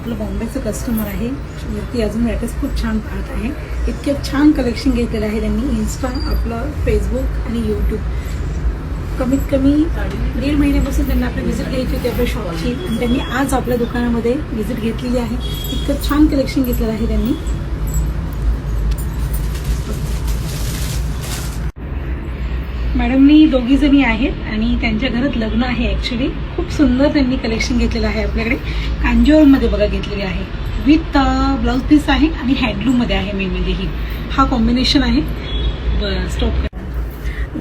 आपलं बॉम्बेचं कस्टमर आहे. वरती अजून ॲड्रेस खूप छान पाहत आहे. इतकं छान कलेक्शन घेतलेलं आहे त्यांनी. इन्स्टा, आपलं फेसबुक आणि यूट्यूब. कमीत कमी 1.5 महिन्यापासून त्यांना आपली व्हिजिट घ्यायची होती आपल्या शॉपची, आणि त्यांनी आज आपल्या दुकानामध्ये व्हिजिट घेतलेली आहे. इतकं छान कलेक्शन घेतलेलं आहे त्यांनी. मॅडमनी दोघी जणी आहेत आणि त्यांच्या घरात लग्न आहे. ॲक्च्युली खूप सुंदर त्यांनी कलेक्शन घेतलेलं आहे आपल्याकडे. कांजीवरममध्ये बघा घेतलेली आहे. विथ ब्लाऊज पीस आहे आणि हँडलूममध्ये आहे. मेन म्हणजे हा कॉम्बिनेशन आहे. स्टॉप करा.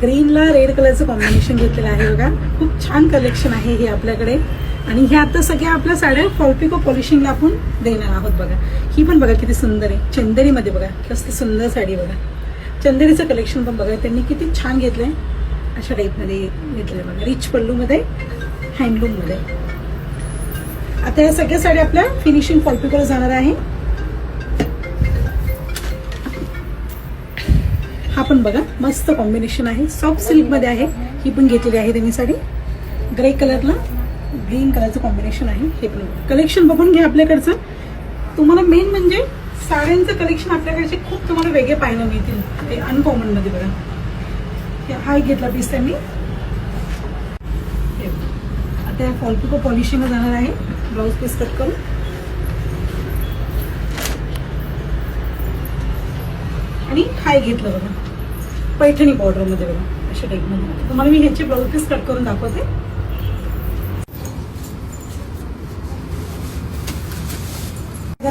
ग्रीनला रेड कलरचं कॉम्बिनेशन घेतलेलं आहे बघा. खूप छान कलेक्शन आहे हे आपल्याकडे. आणि ह्या आता सगळ्या आपल्या साड्या फॉलपिको पॉलिशिंगला आपण देणार आहोत बघा. ही पण बघा किती सुंदर आहे. चंदेरीमध्ये बघा कसं सुंदर साडी बघा. चंदेरीचं कलेक्शन पण बघा त्यांनी किती छान घेतलंय. अशा टाईपमध्ये घेतलंय बघा. रिच पल्लूमध्ये, हँडलूममध्ये. आता या सगळ्या साड्या आपल्या फिनिशिंग फॉलपिकोला जाणार आहे. हा पण बघा मस्त कॉम्बिनेशन आहे. सॉफ्ट सिल्कमध्ये आहे. ही पण घेतलेली आहे त्यांनी साडी. ग्रे कलरला ग्रीन कलरचं कॉम्बिनेशन आहे. हे पण कलेक्शन बघून घ्या आपल्याकडचं. तुम्हाला मेन म्हणजे साड्यांचं कलेक्शन आपल्याकडचे खूप तुम्हाला वेगळे पाहायला मिळतील. ते अनकॉमन मध्ये बघा. हा एक घेतला पीस त्यांनी. आता या फॉलपिको पॉलिशिंगला जाणार आहे. ब्लाऊज पीस कट करून आणि हा एक घेतलं बघा पैठणी बॉर्डर मध्ये बघा. अशा टाईपमध्ये तुम्हाला मी ह्याचे ब्लाऊज पीस कट करून दाखवते.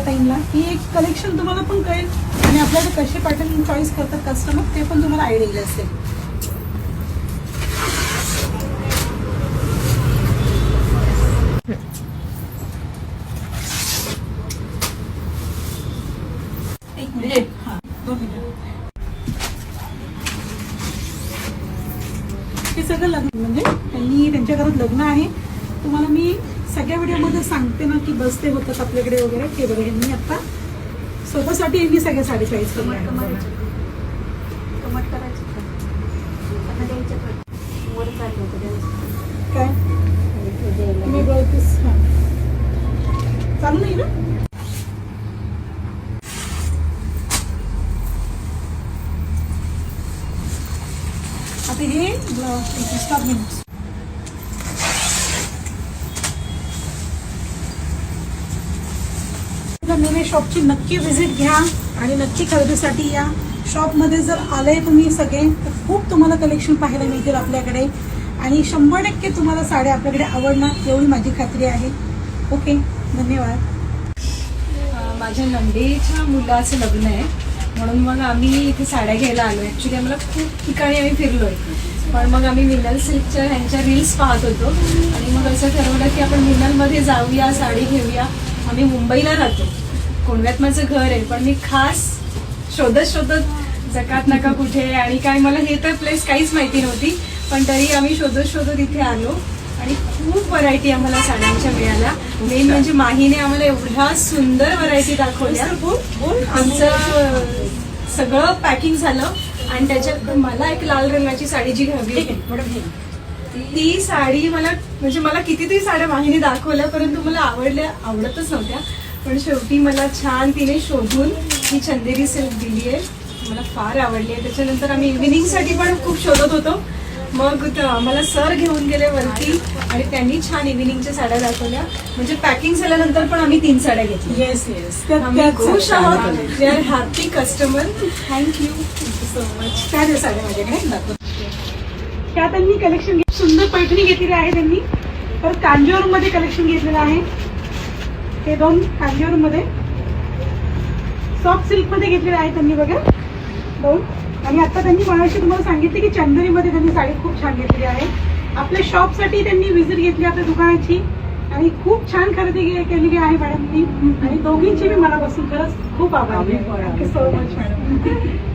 टाइमला ही एक कलेक्शन तुम्हाला पण कळेल आणि आपल्याला कसे पॅटर्न चॉईस करतात कस्टमर ते पण तुम्हाला आयडिया असेल. एक मिनिट. हा 2 मिनिट. हे सगळं लग्न म्हणजे त्यांनी त्यांच्या घरात लग्न आहे. तुम्हाला मी सगळ्या व्हिडिओमध्ये सांगते ना की बसते होतात आपल्याकडे वगैरे. ते बघा यांनी आता स्वतःसाठी यांनी सगळ्या साडी चॉईस करून कमट करायचं काय तुम्ही ब्लाऊज पीस चालू नाही ना. आता हे स्टॉप मिनिट्स. मेन शॉपची नक्की व्हिजिट घ्या आणि नक्की खरेदीसाठी या. शॉपमध्ये जर आले तुम्ही सगळे तर खूप तुम्हाला कलेक्शन पाहायला मिळतील आपल्याकडे. आणि 100% तुम्हाला साड्या आपल्याकडे आवडणार एवढी माझी खात्री आहे. ओके, धन्यवाद. माझ्या नंदेच्या मुलाचं लग्न आहे म्हणून मग आम्ही इथे साड्या घ्यायला आलो. ॲक्च्युली आम्हाला खूप ठिकाणी आम्ही फिरलोय पण मग आम्ही मिनल सिल्कच्या ह्यांच्या रील्स पाहत होतो आणि मग असं ठरवलं की आपण मिनलमध्ये जाऊया, साडी घेऊया. आम्ही मुंबईला राहतो. कोंडव्यात माझं घर आहे पण मी खास शोधत जकात नाका कुठे आणि काय मला हे तर प्लेस काहीच माहिती नव्हती पण तरी आम्ही शोधत इथे आलो आणि खूप व्हरायटी आम्हाला साड्यांच्या मिळाल्या. मेन म्हणजे माहीने आम्हाला एवढ्या सुंदर व्हरायटी दाखवल्या. आमचं सगळं पॅकिंग झालं आणि त्याच्यात मला एक लाल रंगाची साडी जी हवी ती साडी मला कितीतरी साड्या माहीने दाखवल्या परंतु मला आवडतच नव्हत्या. पण शेवटी मला छान तिने शोधून ही चंदेरी सिल्क दिली आहे. मला फार आवडली आहे. त्याच्यानंतर आम्ही इव्हिनिंगसाठी पण खूप शोधत होतो. मग आम्हाला सर घेऊन गेले वरती आणि त्यांनी छान इव्हिनिंगच्या साड्या दाखवल्या. म्हणजे पॅकिंग झाल्यानंतर पण आम्ही 3 साड्या घेतल्या. येस आम्ही खुश आहोत. We are happy customer. Thank you so much. त्या साड्या माझ्याकडे दाखवते. त्या त्यांनी कलेक्शन सुंदर पैठणी घेतलेली आहे त्यांनी. तर कांजीवरममध्ये कलेक्शन घेतलेलं आहे. हे 2 कांजीवरमध्ये सॉफ्ट सिल्कमध्ये घेतलेले आहे त्यांनी बघा 2. आणि आता त्यांनी मगाशी तुम्हाला सांगितले की चंदेरीमध्ये त्यांनी साडी खूप छान घेतलेली आहे. आपल्या शॉपसाठी त्यांनी व्हिजिट घेतली आपल्या दुकानाची आणि खूप छान खरेदी केलेली आहे मॅडमनी. आणि दोघींची मी मनापासून खरंच खूप आभारी आहे. Thank you so much madam.